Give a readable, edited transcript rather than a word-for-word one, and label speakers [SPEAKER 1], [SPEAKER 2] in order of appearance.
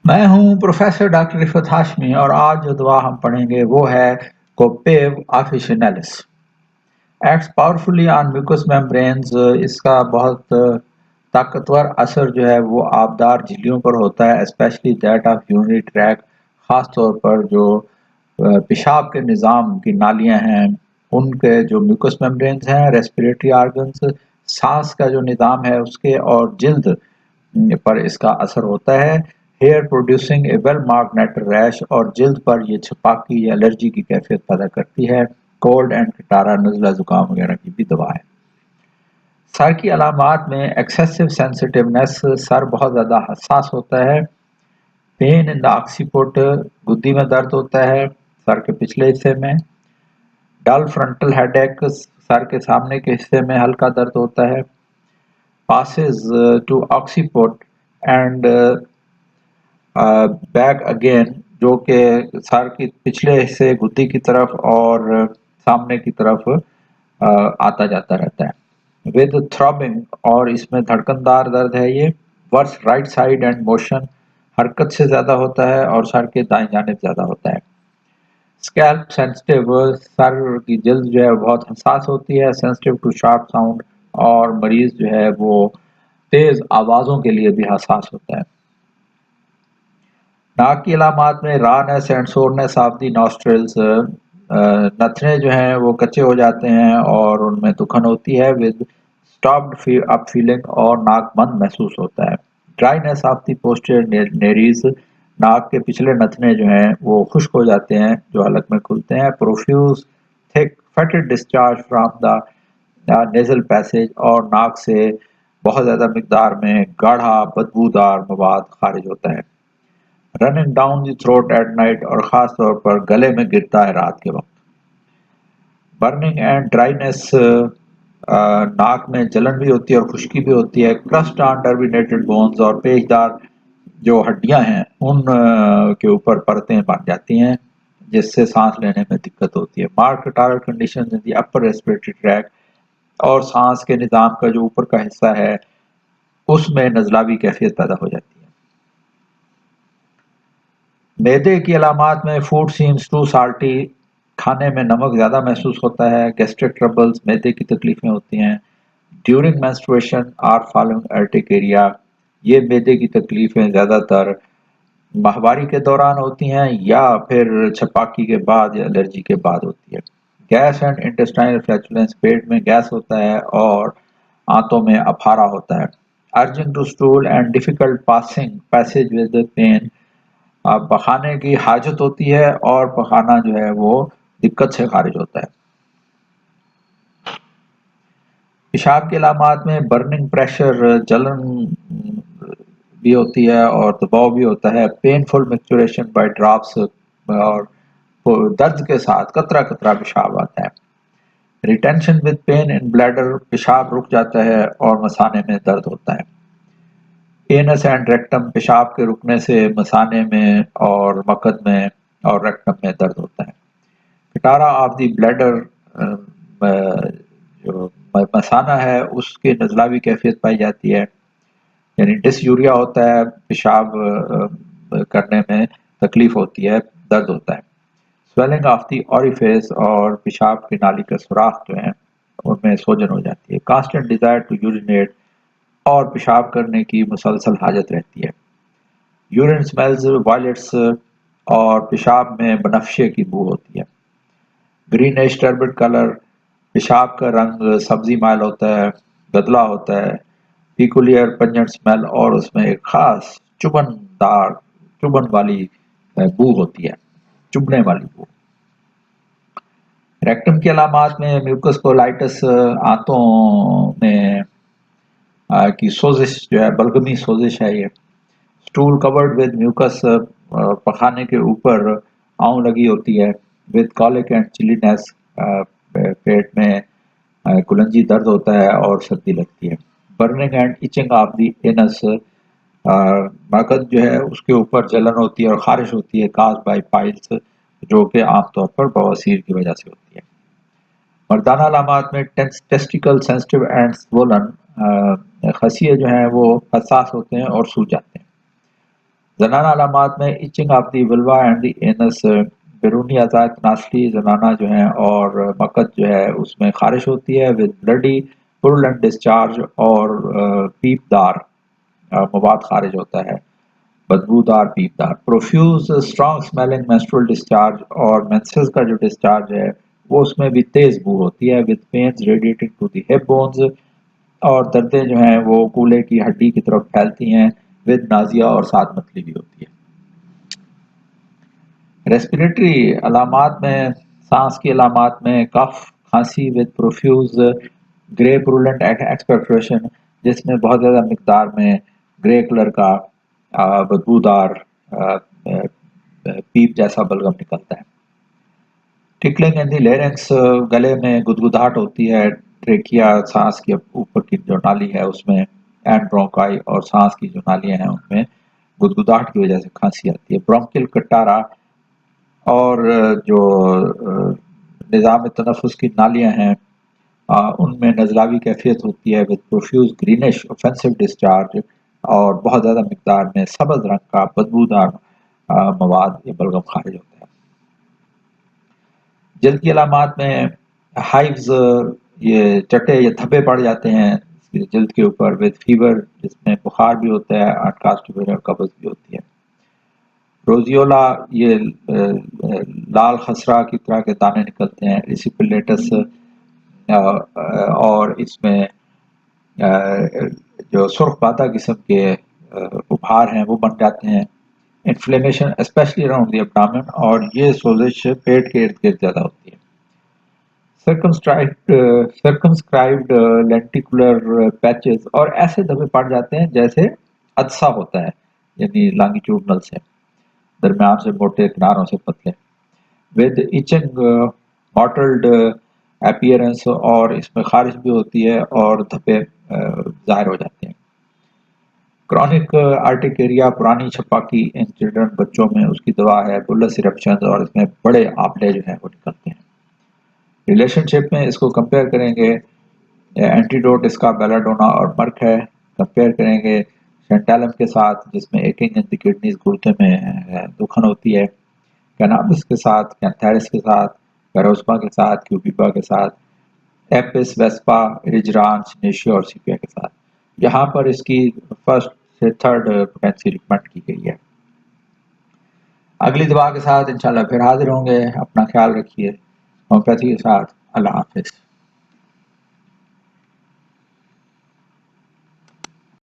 [SPEAKER 1] میں ہوں professor doctor رفعت ہاشمی، اور آج جو دوا ہم پڑھیں گے وہ ہے کوپیو آفیشنیلس ایکٹس پاورفلی آن میوکس میمبرینز۔ اس کا بہت طاقتور اثر جو ہے وہ آبدار جھلیوں پر ہوتا ہے، especially that of urinary tract, خاص طور پر جو پیشاب کے نظام کی نالیاں ہیں ان کے جو میوکس میمبرینز ہیں، ریسپیریٹری آرگنز، سانس کا جو نظام ہے اس کے، اور جلد پر اس کا اثر ہوتا ہے۔ Here producing a well marked nettle rash, اور جلد پر یہ چھپاکی یا الرجی کی کیفیت پیدا کرتی ہے۔ کولڈ اینڈ کٹارا، نزلہ زکام وغیرہ کی بھی دوا ہے۔ سر کی علامات میں ایکسیسو سینسٹیونیس، سر بہت زیادہ حساس ہوتا ہے۔ پین ان دا آکسیپوٹ، گدی میں درد ہوتا ہے سر کے پچھلے حصے میں۔ ڈل فرنٹل ہیڈ ایک، سر کے سامنے کے حصے میں ہلکا درد ہوتا ہے۔ Passes to occiput and back again, جو کہ سر کی پچھلے حصے گدی کی طرف اور سامنے کی طرف آتا جاتا رہتا ہے۔ ود تھرابنگ، اور اس میں دھڑکن دار درد ہے یہ۔ ورس رائٹ سائڈ اینڈ موشن، حرکت سے زیادہ ہوتا ہے اور سر کے دائیں جانب زیادہ ہوتا ہے۔ اسکیلپ سینسٹیو، سر کی جلد جو ہے بہت حساس ہوتی ہے، سینسٹیو ٹو شارپ ساؤنڈ، اور مریض جو ہے وہ تیز آوازوں کے لیے بھی حساس ہوتا ہے۔ ناک کی علامات میں رانس اینڈ سورنس آف دی نوسٹرلز، نتھنے جو ہیں وہ کچے ہو جاتے ہیں اور ان میں دکھن ہوتی ہے۔ ود اسٹاپڈ اپ فیلنگ، اور ناک بند محسوس ہوتا ہے۔ ڈرائینس آف دی پوسٹیریئر نیریز، ناک کے پچھلے نتھنے جو ہیں وہ خشک ہو جاتے ہیں جو حلق میں کھلتے ہیں۔ Profuse thick fetid discharge from the nasal passage, اور ناک سے بہت زیادہ مقدار میں گاڑھا بدبودار مواد خارج ہوتا ہے۔ Running down the throat at night, اور خاص طور پر گلے میں گرتا ہے رات کے وقت۔ برننگ اینڈ ڈرائینس، ناک میں جلن بھی ہوتی ہے اور خشکی بھی ہوتی ہے۔ کرسٹ آن ٹرمینیٹڈ بونز، اور پیچدار جو ہڈیاں ہیں ان کے اوپر پرتیں بن جاتی ہیں جس سے سانس لینے میں دقت ہوتی ہے۔ Marked ٹارل condition in the upper respiratory track, اور سانس کے نظام کا جو اوپر کا حصہ ہے اس میں نزلہ کیفیت پیدا ہو جاتی ہے۔ معدے کی علامات میں فوڈ سیمز ٹو سالٹی، کھانے میں نمک زیادہ محسوس ہوتا ہے۔ گیسٹرک ٹربلز، معدے کی تکلیفیں ہوتی ہیں۔ During menstruation are following urticaria, یہ معدے کی تکلیفیں زیادہ تر ماہواری کے دوران ہوتی ہیں یا پھر چھپاکی کے بعد یا الرجی کے بعد ہوتی ہے۔ گیس اینڈ انٹسٹائنل فلیچولینس، پیٹ میں گیس ہوتا ہے اور آنتوں میں اپھارا ہوتا ہے۔ Urging to stool and difficult passage with pain, پخانے کی حاجت ہوتی ہے اور پخانہ جو ہے وہ دقت سے خارج ہوتا ہے۔ پیشاب کے علامات میں برننگ پریشر، جلن بھی ہوتی ہے اور دباؤ بھی ہوتا ہے۔ پینفل میکچوریشن بائی ڈراپس، اور درد کے ساتھ قطرہ قطرہ پیشاب آتا ہے۔ Retention with pain in bladder, پیشاب رک جاتا ہے اور مثانے میں درد ہوتا ہے۔ اینس اینڈ ریکٹم، پیشاب کے رکنے سے مثانے میں اور مقد میں اور ریکٹم میں درد ہوتا ہے۔ کٹارا آف دی بلیڈر، جو مثانہ ہے اس کی نزلہ کیفیت پائی جاتی ہے، یعنی ڈس یوریا ہوتا ہے، پیشاب کرنے میں تکلیف ہوتی ہے، درد ہوتا ہے۔ سویلنگ آف دی اوریفیس، اور پیشاب کی نالی کے سوراخ جو ہیں ان میں سوجن ہو جاتی ہے۔ کانسٹنٹ ڈیزائر ٹو یورینیٹ، اور پیشاب کرنے کی مسلسل حاجت رہتی ہے۔ یورین سمیلز وائلٹس، اور پیشاب میں بنفشے کی بو ہوتی ہے۔ گرینش ٹربڈ کلر، پیشاب کا رنگ سبزی مائل ہوتا ہے، گدلا ہوتا ہے۔ پیکولیئر پنجنٹ سمیل، اور اس میں ایک خاص چبن والی بو ہوتی ہے، چبنے والی بو۔ ریکٹم کی علامات میں میوکس کولائٹس، آنتوں میں کی سوزش جو ہے، بلغمی سوزش ہے یہ۔ اسٹول کورڈ ود میوکس، پخانے کے اوپر آؤں لگی ہوتی ہے۔ ود کالک اینڈ چلینے، پیٹ میں کلنجی درد ہوتا ہے اور سردی لگتی ہے۔ Burning and itching of the anus, مقد جو ہے اس کے اوپر جلن ہوتی ہے اور خارش ہوتی ہے، کاز بائی پائلس، جو کہ عام طور پر بواسیر کی وجہ سے ہوتی ہے۔ مردانہ علامات میں ٹیسٹیکل سینسٹیو اینڈ سوولن، خصیے جو ہیں وہ حساس ہوتے ہیں اور سوج جاتے ہیں۔ زنانہ علامات میں itching of the vulva and the anus, بیرونی اعضاء تناسلی زنانہ جو ہیں اور مقد جو ہے اس میں خارش ہوتی ہے ود بلڈی پورلنٹ ڈسچارج، اور پیپ دار مواد خارج ہوتا ہے، بدبودار پیپ دار، پروفیوز اسٹرانگ اسمیلنگ مینسٹرول ڈسچارج، اور مینسز کا جو ڈسچارج ہے وہ اس میں بھی تیز بو ہوتی ہے with pains radiating to the hip bones, اور دردیں جو ہیں وہ کولے کی ہڈی کی طرف پھیلتی ہیں ود نازیا، اور ساتھ متلی بھی ہوتی ہے۔ ریسپیریٹری علامات میں سانس کی علامات میں کف، کھانسی ود پروفیوز گرے پرولنٹ ایکسپیکٹریشن، جس میں بہت زیادہ مقدار میں گرے کلر کا بدبودار پیپ جیسا بلغم نکلتا ہے۔ ٹکلنگ ان دی لیرنکس، گلے میں گدگداہٹ ہوتی ہے، ٹریکیا سانس کے اوپر کی جو نالی ہے اس میں، اینڈ برونکائی، اور سانس کی جو نالیاں ہیں ان میں گدگداہٹ کی وجہ سے کھانسی آتی ہے۔ برونکل کٹارا، اور جو نظام تنفس کی نالیاں ہیں ان میں نزلاوی کیفیت ہوتی ہے ود پروفیوز گرینش اوفینسو ڈسچارج، اور بہت زیادہ مقدار میں سبز رنگ کا بدبودار مواد یا بلغم خارج ہوتا ہے۔ جلد کی علامات میں ہائیوز، یہ چٹے یا دھبے پڑ جاتے ہیں جلد کے اوپر ود فیور، جس میں بخار بھی ہوتا ہے، انکاسٹیبل اور قبض بھی ہوتی ہے۔ روزیولا، یہ لال خسرہ کی طرح کے دانے نکلتے ہیں، ریسیپلیٹس، اور اس میں جو سرخ پاتا قسم کے ابھار ہیں وہ بن جاتے ہیں۔ Inflammation especially around the abdomen, اور یہ سوزش پیٹ کے ارد گرد زیادہ ہوتی ہے۔ سرکمسکرائبڈ لینٹیکولر پیچز، اور ایسے دھبے پڑ جاتے ہیں جیسے عدسہ ہوتا ہے، یعنی لانگیٹیوڈنل سے، درمیان سے موٹے کناروں سے پتلے، ود ایچنگ ماٹلڈ اپیئرنس، اور اس میں خارش بھی ہوتی ہے اور دھبے ظاہر ہو جاتے ہیں۔ کرونک آرٹیکیریا، پرانی چھپاکی ان چلڈرن، بچوں میں اس کی دوا ہے بلس ایرپشنز، اور اس میں بڑے آپلے جو ہیں وہ نکلتے ہیں۔ ریلیشن شپ میں اس کو کمپیئر کریں گے، اینٹیڈوٹ اس کا بیلاڈونا اور مرک ہے، کمپیئر کریں گے سینٹیلم کے ساتھ جس میں ایکنگ ان دی کڈنیز، گردے میں دکھن ہوتی ہے، کینابس کے ساتھ، کینتھیرس کے ساتھ، پیروسما کے ساتھ، کیوبیبا کے ساتھ، ایپس ویسپا، ریجران، سنیشیا اور سیپیا کے ساتھ۔ یہاں پر اس کی فرسٹ سے تھرڈ پوٹینسی ریکمنڈ کی گئی ہے۔ اگلی دعا کے ساتھ انشاءاللہ پھر حاضر ہوں گے۔ اپنا خیال رکھیے، ہومیوپیتھی کے ساتھ۔ اللہ حافظ۔